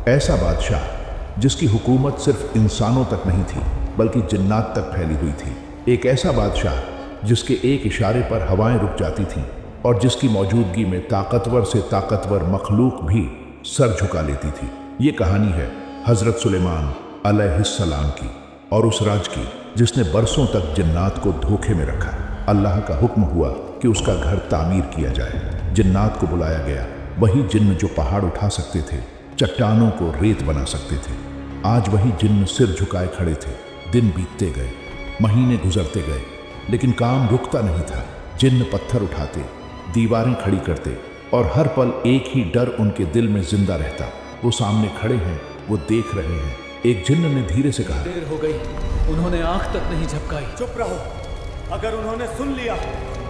ऐसा बादशाह जिसकी हुकूमत सिर्फ इंसानों तक नहीं थी बल्कि जिन्नात तक फैली हुई थी। एक ऐसा बादशाह जिसके एक इशारे पर हवाएं रुक जाती थीं और जिसकी मौजूदगी में ताकतवर से ताकतवर मखलूक भी सर झुका लेती थी। ये कहानी है हज़रत सुलेमान अलैहिस्सलाम की और उस राज की जिसने बरसों तक जिन्नात को धोखे में रखा। अल्लाह का हुक्म हुआ कि उसका घर तामीर किया जाए। जिन्नात को बुलाया गया, वही जिन्न जो पहाड़ उठा सकते थे, चट्टानों को रेत बना सकते थे। आज वही जिन्न सिर झुकाए खड़े थे। दिन बीतते गए, महीने गुजरते गए, लेकिन काम रुकता नहीं था। जिन्न पत्थर उठाते, दीवारें खड़ी करते और हर पल एक ही डर उनके दिल में जिंदा रहता। वो सामने खड़े हैं, वो देख रहे हैं। एक जिन्न ने धीरे से कहा, देर हो गई, उन्होंने आंख तक नहीं झपकाई। चुप रहो, अगर उन्होंने सुन लिया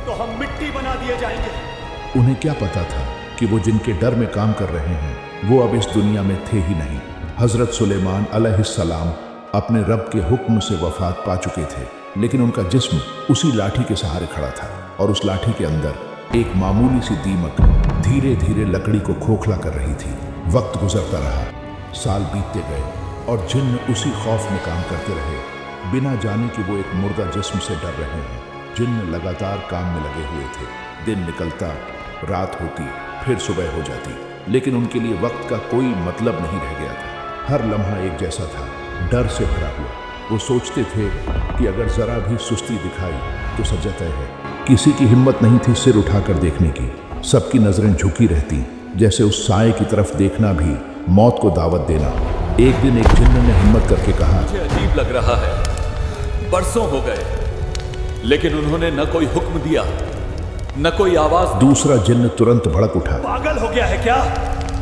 तो हम मिट्टी बना दिए जाएंगे। उन्हें क्या पता था कि वो जिनके डर में काम कर रहे हैं वो अब इस दुनिया में थे ही नहीं। हज़रत सुलेमान अलैहिस्सलाम अपने रब के हुक्म से वफात पा चुके थे, लेकिन उनका जिस्म उसी लाठी के सहारे खड़ा था और उस लाठी के अंदर एक मामूली सी दीमक धीरे धीरे लकड़ी को खोखला कर रही थी। वक्त गुजरता रहा, साल बीतते गए और जिन्न उसी खौफ में काम करते रहे, बिना जाने कि वो एक मुर्दा जिस्म से डर रहे हैं। जिन्न लगातार काम में लगे हुए थे। दिन निकलता, रात होती, फिर सुबह हो जाती, लेकिन उनके लिए वक्त का कोई मतलब नहीं रह गया था। हर लम्हा एक जैसा था, डर से भरा हुआ। वो सोचते थे कि अगर जरा भी सुस्ती दिखाई तो सजा तय है। किसी की हिम्मत नहीं थी सिर उठाकर देखने की। सबकी नजरें झुकी रहती, जैसे उस साए की तरफ देखना भी मौत को दावत देना। एक दिन एक जिन्न ने हिम्मत करके कहा, मुझे अजीब लग रहा है, बरसों हो गए लेकिन उन्होंने न कोई हुक्म दिया, न कोई आवाज। दूसरा जिन्न तुरंत भड़क उठा, पागल हो गया है क्या?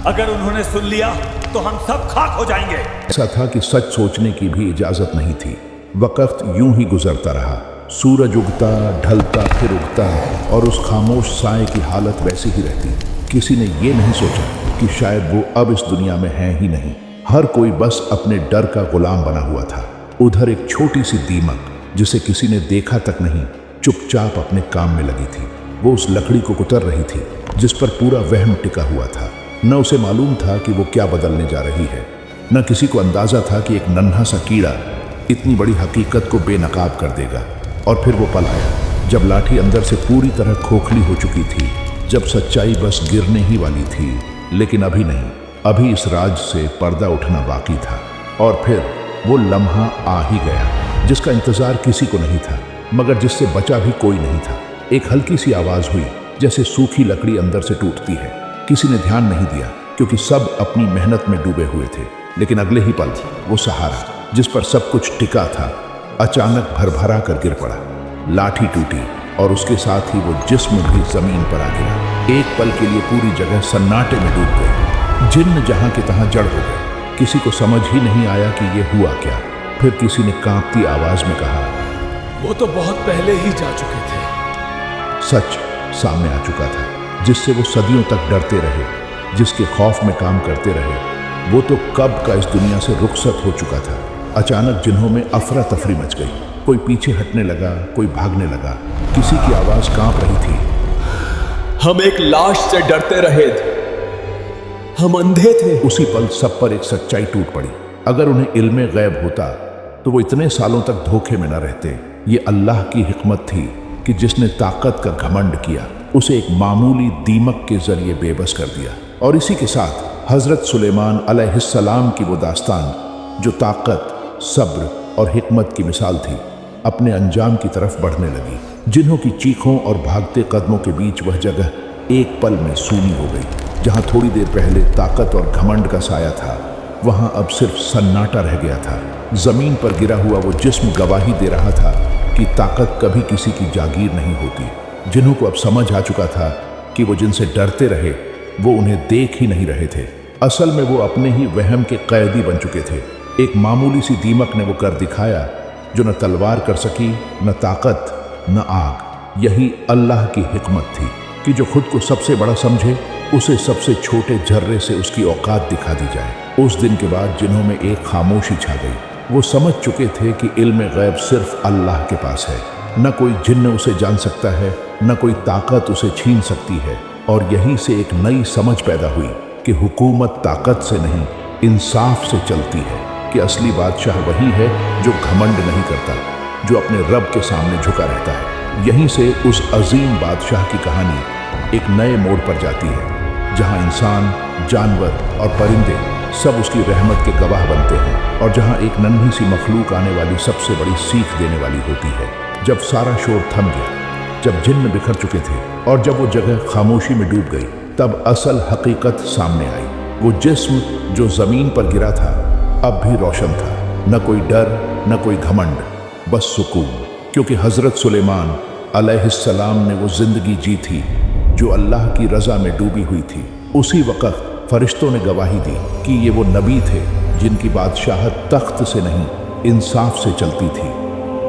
अगर उन्होंने सुन लिया तो हम सब खाक हो जाएंगे। ऐसा था कि सच सोचने की भी इजाजत नहीं थी। वक्त यूं ही गुजरता रहा। सूरज उगता, ढलता, फिर उगता और उस खामोश साए की हालत वैसी ही रहती। किसी ने ये नहीं सोचा कि शायद वो अब इस दुनिया में है ही नहीं। हर कोई बस अपने डर का गुलाम बना हुआ था। उधर एक छोटी सी दीमक जिसे किसी ने देखा तक नहीं, चुपचाप अपने काम में लगी थी। वो उस लकड़ी को कुतर रही थी जिस पर पूरा वहम टिका हुआ था। न उसे मालूम था कि वो क्या बदलने जा रही है, न किसी को अंदाजा था कि एक नन्हा सा कीड़ा इतनी बड़ी हकीकत को बेनकाब कर देगा। और फिर वो पल आया जब लाठी अंदर से पूरी तरह खोखली हो चुकी थी, जब सच्चाई बस गिरने ही वाली थी। लेकिन अभी नहीं, अभी इस राज से पर्दा उठना बाकी था। और फिर वो लम्हा आ ही गया जिसका इंतजार किसी को नहीं था, मगर जिससे बचा भी कोई नहीं था। एक हल्की सी आवाज हुई, जैसे सूखी लकड़ी अंदर से टूटती है। किसी ने ध्यान नहीं दिया क्योंकि सब अपनी मेहनत में डूबे हुए थे। लेकिन अगले ही पल वो सहारा जिस पर सब कुछ टिका था अचानक भरभरा कर गिर पड़ा। लाठी टूटी और उसके साथ ही वो जिस्म भी जमीन पर आ गिरा। एक पल के लिए पूरी जगह सन्नाटे में डूब गई। जिन्न जहां के तहां जड़ हो गए। किसी को समझ ही नहीं आया कि ये हुआ क्या। फिर किसी ने कांपती आवाज में कहा, वो तो बहुत पहले ही जा चुके थे। सच सामने आ चुका था, जिससे वो सदियों तक डरते रहे, जिसके खौफ में काम करते रहे। वो तो कब का इस दुनिया से रुखसत हो चुका था। अचानक जिन्हों में अफरा तफरी मच गई। कोई पीछे हटने लगा, कोई भागने लगा। किसी की आवाज कांप रही थी, हम एक लाश से डरते रहे थे, हम अंधे थे। उसी पल सब पर एक सच्चाई टूट पड़ी। अगर उन्हें इल्मे गैब होता तो वो इतने सालों तक धोखे में न रहते। ये अल्लाह की हिकमत थी कि जिसने ताकत का घमंड किया उसे एक मामूली दीमक के जरिए बेबस कर दिया। और इसी के साथ हजरत सुलेमान अलैहिस्सलाम की वो दास्तान जो ताकत, सब्र और हिकमत की मिसाल थी, अपने अंजाम की तरफ बढ़ने लगी। जिन्हों की चीखों और भागते कदमों के बीच वह जगह एक पल में सूनी हो गई। जहां थोड़ी देर पहले ताकत और घमंड का साया था, वहां अब सिर्फ सन्नाटा रह गया था। जमीन पर गिरा हुआ वो जिस्म गवाही दे रहा था कि ताकत कभी किसी की जागीर नहीं होती। जिन्हों को अब समझ आ चुका था कि वो जिनसे डरते रहे वो उन्हें देख ही नहीं रहे थे। असल में वो अपने ही वहम के कैदी बन चुके थे। एक मामूली सी दीमक ने वो कर दिखाया जो न तलवार कर सकी, न ताकत, न आग। यही अल्लाह की हिकमत थी कि जो खुद को सबसे बड़ा समझे उसे सबसे छोटे झर्रे से उसकी औकात दिखा दी जाए। उस दिन के बाद जिन्हों में एक खामोशी छा गई। वो समझ चुके थे कि इल्म गैब सिर्फ अल्लाह के पास है। न कोई जिन्न उसे जान सकता है, न कोई ताकत उसे छीन सकती है। और यहीं से एक नई समझ पैदा हुई कि हुकूमत ताकत से नहीं इंसाफ से चलती है कि असली बादशाह वही है जो घमंड नहीं करता, जो अपने रब के सामने झुका रहता है। यहीं से उस अजीम बादशाह की कहानी एक नए मोड़ पर जाती है, जहां इंसान, जानवर और परिंदे सब उसकी रहमत के गवाह बनते हैं, और जहां एक नन्ही सी मखलूक आने वाली सबसे बड़ी सीख देने वाली होती है। जब सारा शोर थम गया, जब जिन्न बिखर चुके थे और जब वो जगह खामोशी में डूब गई, तब असल हकीकत सामने आई। वो जिस्म जो जमीन पर गिरा था अब भी रोशन था, न कोई डर, न कोई घमंड, बस सुकून। क्योंकि हजरत सुलेमान अलैहिस्सलाम ने वो जिंदगी जी थी जो अल्लाह की रजा में डूबी हुई थी। उसी वक्त फरिश्तों ने गवाही दी कि ये वो नबी थे जिनकी बादशाहत तख्त से नहीं, इंसाफ से चलती थी,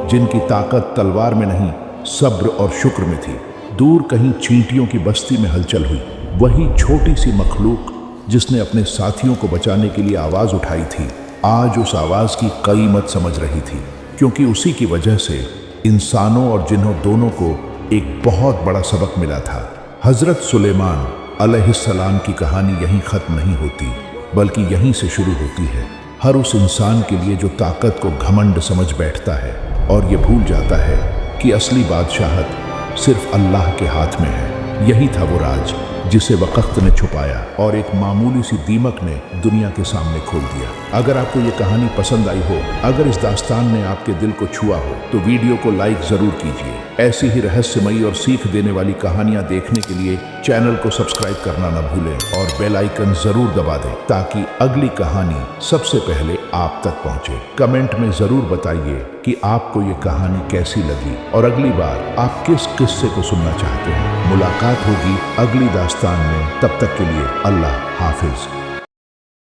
जिनकी ताकत तलवार में नहीं, सब्र और शुक्र में थी। दूर कहीं चींटियों की बस्ती में हलचल हुई। वही छोटी सी मखलूक जिसने अपने साथियों को बचाने के लिए आवाज उठाई थी, आज उस आवाज की कीमत समझ रही थी, क्योंकि उसी की वजह से इंसानों और जिन्हों दोनों को एक बहुत बड़ा सबक मिला था। हजरत सुलेमान अलैहिस्सलाम की कहानी यहीं खत्म नहीं होती, बल्कि यहीं से शुरू होती है। हर उस इंसान के लिए जो ताकत को घमंड समझ बैठता है और ये भूल जाता है कि असली बादशाहत सिर्फ अल्लाह के हाथ में है। यही था वो राज जिसे वक्त ने छुपाया और एक मामूली सी दीमक ने दुनिया के सामने खोल दिया। अगर आपको ये कहानी पसंद आई हो, अगर इस दास्तान ने आपके दिल को छुआ हो, तो वीडियो को लाइक जरूर कीजिए। ऐसी ही रहस्यमयी और सीख देने वाली कहानियां देखने के लिए चैनल को सब्सक्राइब करना न भूलें और बेल आइकन जरूर दबा दें, ताकि अगली कहानी सबसे पहले आप तक पहुंचे। कमेंट में जरूर बताइए कि आपको ये कहानी कैसी लगी और अगली बार आप किस किस्से को सुनना चाहते हैं। मुलाकात होगी अगली दास्तान में, तब तक के लिए अल्लाह हाफिज।